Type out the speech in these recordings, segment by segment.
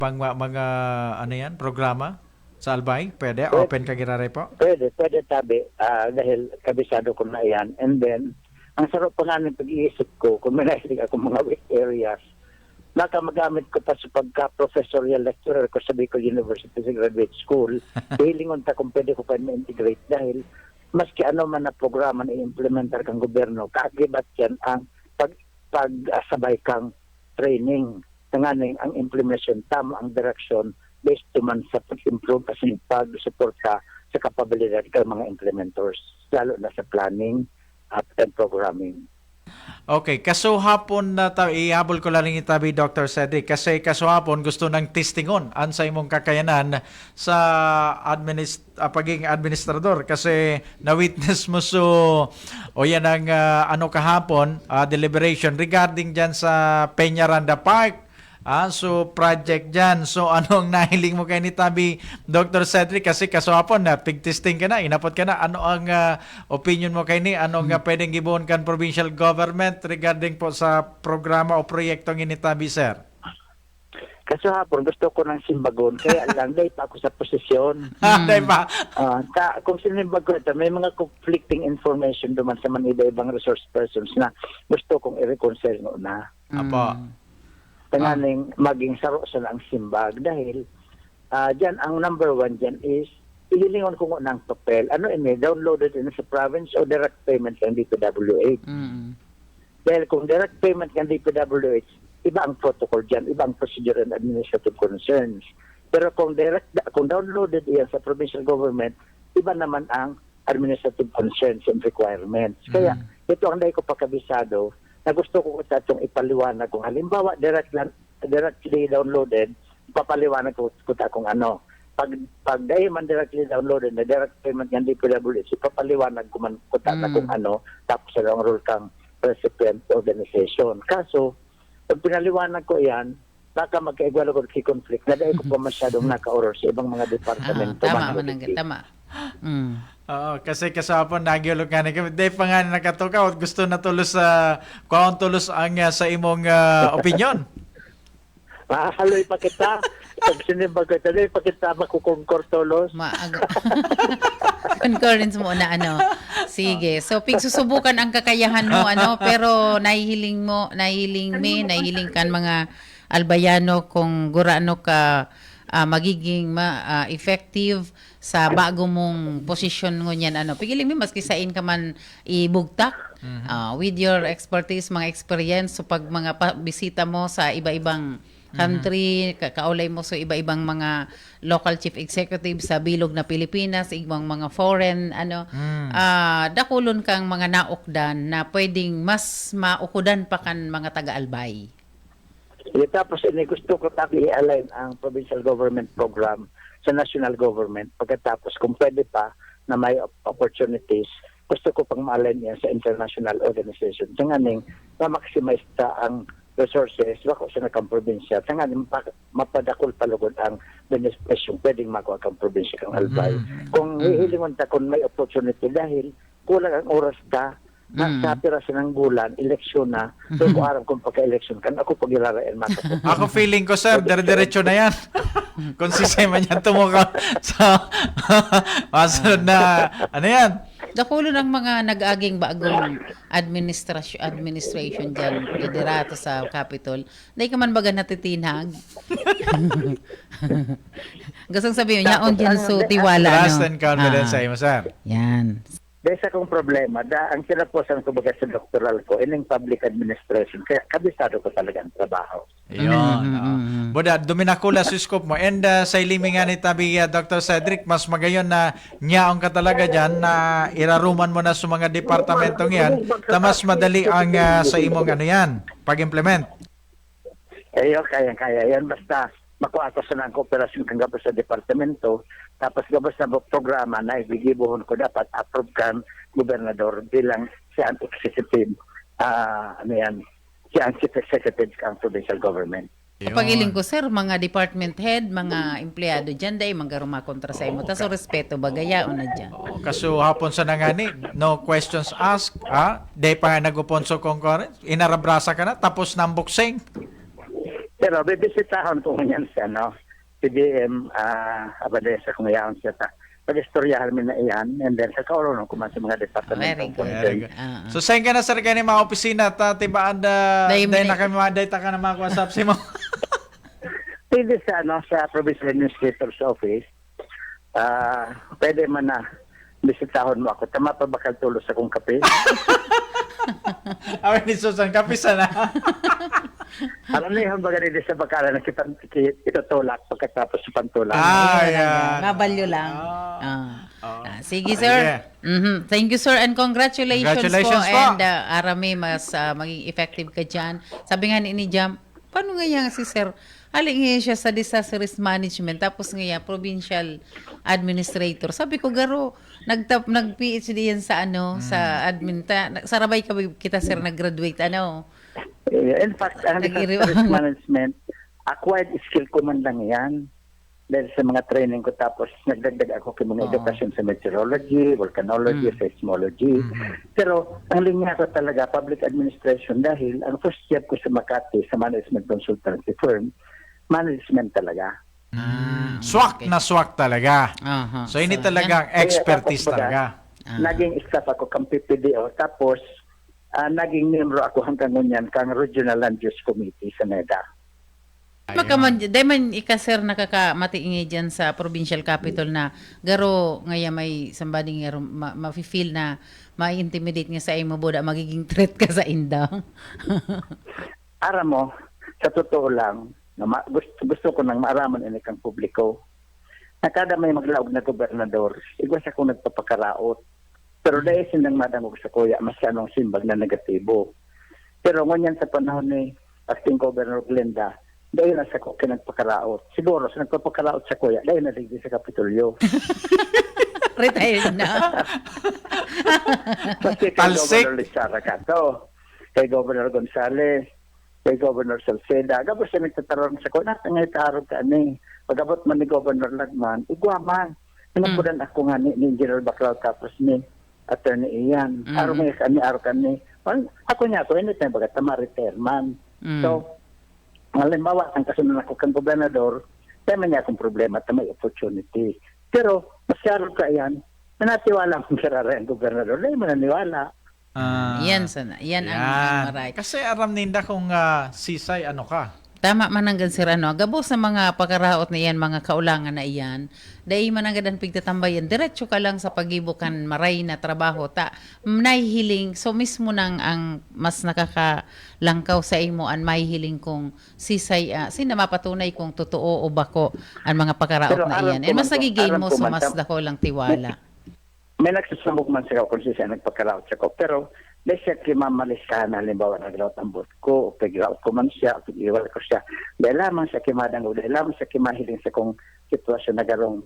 pang mga ano yan, programa sa Albay? Pwede? Pwede, Open ka girare po? pwede tabi, dahil kabisado ko na yan. And then, ang sarap pa nga ng pag-iisip ko, kung may nahilig ako mga weak areas, magamit ko pa sa pagka-professorial lecturer ko sa Bicol University sa graduate school. Hilingon ta kung pwede ko pa ma-integrate dahil maski ano man na programa na i-implementar kang gobyerno, kaagibat yan ang pagsabay kang training. Tanganing ang implementation, tama ang direction based naman sa pag-improve kasi pag-suporta sa kapabilidad ng mga implementors, lalo na sa planning and programming. Okay, kaso hapon na ihabol ko lang yung tabi Dr. Cedric kasi kaso hapon gusto ng testingon an sa imong kakayanan sa pagiging administrador kasi na-witness mo o yan ang ano kahapon deliberation regarding dyan sa Peñaranda Park. So project dyan. So anong nahiling mo kay ni Tabi Dr. Cedric kasi kaso hapon na pig-testing ka na, inapot ka na. Ano ang opinion mo kay ni? Anong pwedeng gibuon kan provincial government regarding po sa programa o proyektong ini Tabi, sir? Kasi hapon gusto ko ng simbagon, kaya lang dahil pa ako sa posisyon. Dahil pa? Kung sinimbagon ito, may mga conflicting information duman sa mga ibang resource persons na gusto kong i-reconcile na. Apo. Tanganing maging saro sa ang simbag dahil dyan ang number one dyan is ihilingon ko ng papel. Ano ini? Downloaded in sa province o direct payment ng DPWH. Dahil kung direct payment ng DPWH, iba ang protocol dyan, iba ang procedure and administrative concerns. Pero kung downloaded yan sa provincial government, iba naman ang administrative concerns and requirements. Kaya ito ang dahil ko pagkabisado na gusto ko itong ipaliwanag kung halimbawa directly downloaded, papaliwanag ko kung ano. Pag dahil man directly downloaded na direct payment ng DPWH, papaliwanag ko man na kung ano, tapos ang role kang recipient organization. Kaso, pag pinaliwanag ko yan, baka magkaigwala ko si conflict na dahil ko pa masyadong naka-order sa ibang mga departamento. Tama. Kasi kasapon nagyulog nga na kami. Dahil pa nga nakatukaw, gusto na tulos kung tulos ang sa imong opinion. Mahaloy pa kita. Pag sinibag ko ito, pa kita makukongkor tulos. Concurrence mo na Sige. So, pigsusubukan ang kakayahan mo, pero nahihiling kan mga albayano kung gurano ka magiging effective sa bago mong posisyon ngunyan pigiling mi maski sa in ka man ibugtak with your expertise, mga experience so pag mga bisita mo sa iba-ibang country, kaulay mo sa iba-ibang mga local chief executive sa bilog na Pilipinas, ibang mga foreign dakulon kang mga naukdan na pwedeng mas maukudan pa kan mga taga-Albay. Tapos gusto ko i-align ang provincial government program sa national government. Pagkatapos kung pwede pa na may opportunities, gusto ko pang ma-align yan sa international organization. Tanganing ma-maximize ta ang resources wako sa nakang probinsya. Tanganing mapadakol palugod ang beneficyong pwedeng makuha kang probinsya kang Albay. Kung hihilingon ta kung may opportunity dahil kulang ang oras ta sa pirasan ng bulan, eleksyon na. So, kung aram kung pagka-eleksyon kan, ako pag-ilaraan matapunta. Ako feeling ko, sir, dire-diretso na yan. Kung sisema niyan tumukaw sa masunod na, yan? Dakulo ng mga nag-aging bagong administration dyan, liderato sa Capitol, na ka man baga natitinag. Gustong sabihin niya, on dyan so tiwala. Trust and confidence sa imo, sir. Yan. Dahil sa kong problema, ang sinaposan ko baga sa doctoral ko, ining public administration, kaya kabisado ko talaga ang trabaho. Yun. Buda, duminakula sa scope mo. And sa ilimingan ni Tabi, Dr. Cedric, mas magayon na nyaong ka talaga dyan na iraruman mo na sa mga departamentong yan na mas madali ang sa imong yan, pag-implement. Kaya yan. Basta makuha ko sa ng kooperasyon kang gabos sa departamento, tapos gabos na programa na ibigibuhon ko dapat approve kan gobernador bilang siya ang executive, siya ang chief executive kang provincial government. Pagiling ko, sir, mga department head, mga empleyado dyan, dahil mga rumakontra sa imo. Tapos respeto, bagayaon na dyan. Kaso hapon sa nangani, no questions asked, dahil pa nga nag-upon sa concurrence, inarabrasa ka na, tapos ng boxing. Pero bibisitahon ko ngayon sa PDM, abadesa kung iyan siya ta. Pag-istoryahan mo na iyan, and then sa kauroon ko man sa mga departamento. Very good. So, saan ka na, sir, kayo mga opisina? Tibaan dahil na kami data ka na mga WhatsApp si mo. Pwede sa, sa Provincial Administrator's Office, pwede man na bisitahon mo ako. Tama pa bakal tulos akong kape? Awen ni Susan, kapisa na. Alam niyo yung baga nila sa bakala na itutulak pagkatapos sa pantulak. Yan. Mabalyo lang. Sige, Okay. sir. Thank you, sir. And congratulations Congratulations po. And Arami, mas maging effective ka dyan. Sabi nga ni Jam, paano nga yan si sir? Aling ngayon siya sa disaster risk management, tapos ngayon, provincial administrator. Sabi ko, garo, nag-PhD yan sa sa admin. Sarabay kita, sir, nag-graduate, In fact, ang disaster risk management, acquired skill ko man lang yan. Dahil sa mga training ko, tapos nagdagdag ako kay mga edukasyon sa meteorology, volcanology, seismology. Pero ang linya ko talaga, public administration, dahil ang first job ko sa Makati, sa management consultancy firm, management talaga. Swak na swak talaga. So, ini talagang yan. expertise Kaya, talaga. Naging staff ako kang PPDO, tapos naging membro ako hanggang ngunyan kang Regional Land Use Committee sa NEDA. Dahil man sir, nakakamatingin dyan sa provincial capital na garo ngayon may somebody nga ma-feel na ma-intimidate nga sa imo boda, magiging threat ka sa inda. Aram mo, sa totoo lang, gusto ko nang maaraman ini kang publiko. Nakada may maglaog na gobernador, igwas ako nagpapakaraot. Pero dahil sinang madangog sa kuya, masyadong simbag na negatibo. Pero ngunyan sa panahon ni Acting Governor Glenda, dahil na sa kuya nagpakaraot. Siguro sa nagpapakaraot sa kuya, dahil na ligdi sa Kapitolyo. Retired na. Kasi kay Governor Lizarra Cato, kay Governor Gonzales, kay Governor Salceda, gabos siya nagtatarong sa kuya, natangay tarong ka ni. Pagabot man ni Governor Lagman, igwaman. Pinapunan ako nga ni General Baclaw tapos ni Attorney Ian. Araw kami. Ako niya ako, hindi tayo baga tama-retirement. So, halimbawa, ang kasunod ako kang gobernador, tama niya akong problema, tama opportunity. Pero, masyaro ka yan, nanatiwala akong karara ang gobernador, dahil mo naniwala. Yan ang right. Kasi aram ninda kung sisay ano ka. Tama man ang sir gabo sa mga pagkaraot na iyan, mga kaulangan na iyan, dahil man ang gadan pigtatambayan, diretso ka lang sa pagibukan maray na trabaho, nahihiling, so mismo nang ang mas nakakalangkaw sa imo, ang mahihiling kung sisay, sina mapatunay kung totoo o bako ang mga pagkaraot Pero na iyan. And mas nagigain mo sa mas dako lang tiwala. May nagsusambog man siya kung siya nagpagkaraot siya ko, pero dahil siya kimamalis ka na, halimbawa, naglaot ang bot ko, o pag-ilaot ko man siya, o pag-iwala ko siya, dahil lamang siya kimadanggo, dahil lamang siya kimahiling sa kung sitwasyon na garong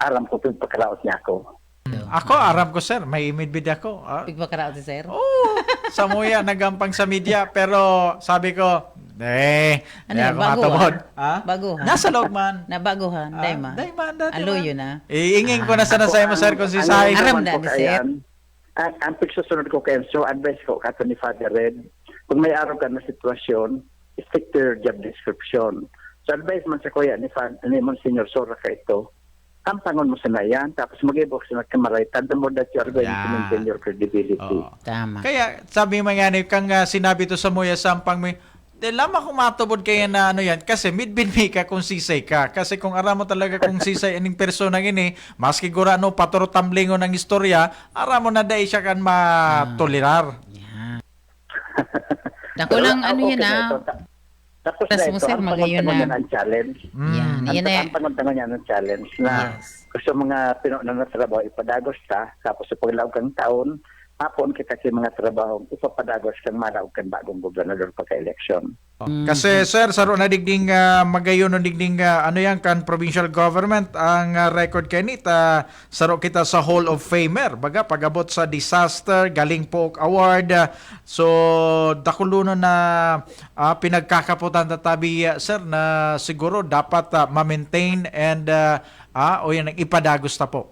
aram ko pag pagkaraot niya ako. Ako, aram ko, sir. May imidbid ako. Pagpagkaraot si sir? Sa muya, nagampang sa media. Pero sabi ko, ano yan, ako matubod. Baguhan? Nasa loob man. Nabaguhan, dayma. Dayman, dati Aloyo na. Iingin ko na sana sa mo, sir, kung si Sai. Aram na ni sir. Ang pagsusunod ko kayo, so advice ko kato ni Father Red, kung may araw ka na sitwasyon, stick to your job description. So advice man sa kuya ni Monsignor Sora ka ito, ang pangon mo sa nayan, tapos mag-ibok sa nagkamaray, tanda mo that you are going to maintain your credibility. Tama. Kaya sabi mo nga, kang sinabi to sa muya, sampang mo, lamang kung matubod kaya na ano yan, kasi midbinmi ka kung sisay ka. Kasi kung aram mo talaga kung sisay aning persona ini, maski gura no paturo tamblingo ng istorya, aram mo na dahil siya kan matolerar. Dako lang Okay yan Tapos Tas na mo, ito, sir, ang magayon panguntangan na. niya ng challenge. Yan na. Ang panguntangan niya ng challenge na gusto mga pinuna na trabaho, ipadagos ka, tapos sa paglaog kang taon, hapon kita kay mga trabaho, ipapadagos kang malaog kang bagong gobernador pagka-election. Kasi sir, saro na digding magayon no digding ano yan kan provincial government ang record kanit saro kita sa Hall of Famer baga pagabot sa disaster galing po award so dakuluno na pinagkakaputan tatabi sir na siguro dapat ma-maintain and o yan ang ipadagos ta po.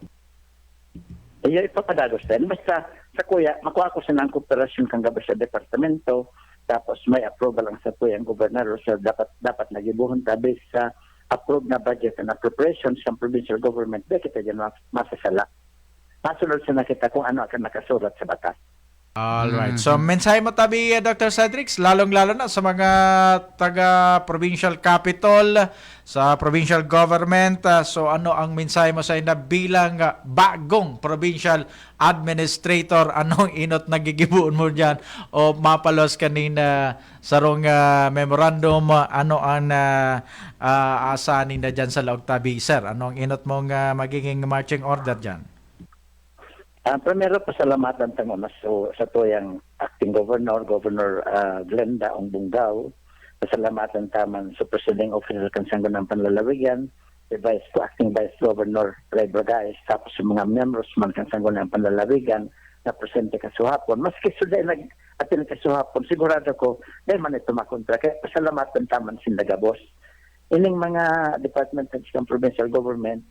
Ipapadagos din. Basta sa kuya, makuha ko sa ng kooperasyon kang gabi sa departamento, tapos may approval ang sa tuyang gobernador, so dapat nagibuhon tabi sa approved na budget and appropriations sa provincial government, di kita dyan masasala. Masunod sa nakita kung ano akan nakasulat sa batas. Alright. So, mensahe mo tabi, Dr. Cedric, lalong-lalo na sa mga taga-provincial capital, sa provincial government. So, ano ang mensahe mo sa ina bilang bagong provincial administrator? Anong inot nagigibuon mo dyan? O mapalos kanina sa rong memorandum, ano ang asanin na dyan sa laog tabi, sir? Anong inot mong magiging marching order dyan? Primero, pasalamatan tango na sa tuyang acting governor, Governor Glenda Ongbungao. Pasalamatan taman sa Presiding Officer kan Sangguniang Panlalawigan, the Acting Vice Governor Ray Bragais, tapos sa mga members man kan Sangguniang Panlalawigan na presente kasuhapon. Maski suday nag-atin kasuhapon, sigurado ko, dahil man ito makontra. Kaya pasalamatan taman sindagabos. Ining mga department heads ng provincial government,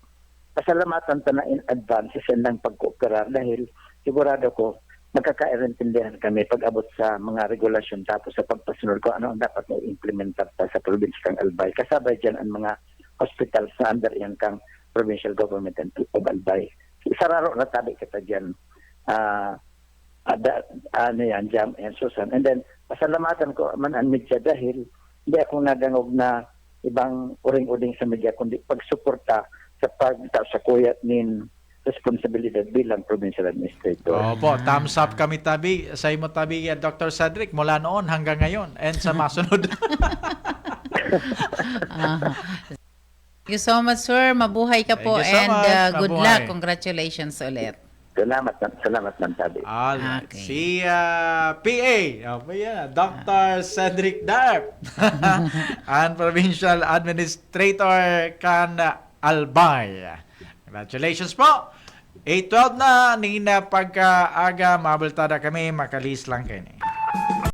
pasalamatan ta na in advance sa ilang pagkooperar dahil sigurado ko magkakaintindihan kami pag-abot sa mga regulasyon tapos sa pagpasunod ko ano ang dapat na i-implementar pa sa probinsya kang Albay. Kasabay dyan ang mga hospitals na under yan kang provincial government of Albay. Sararo na tabi kita dyan. Ano yan, Jam and Susan. And then, pasalamatan ko man ang media dahil hindi ako nadangog na ibang uring-uring sa media kundi pagsuporta sa pagtaw sa kuyat nin responsibilidad bilang provincial administrator. Opo, thumbs up kami tabi. Sa imo tabi, Dr. Cedric, mula noon hanggang ngayon and sa masunod. Thank you so much, sir. Mabuhay ka po Thank you so and much. good Mabuhay. luck. Congratulations ulit. Salamat man tabi. Alright. Okay. Si PA, Dr. Cedric Darp, and Provincial Administrator kan Albay. Congratulations po. 8:12 na, nina pagkaaga, mabultada kami, makalis lang kayo.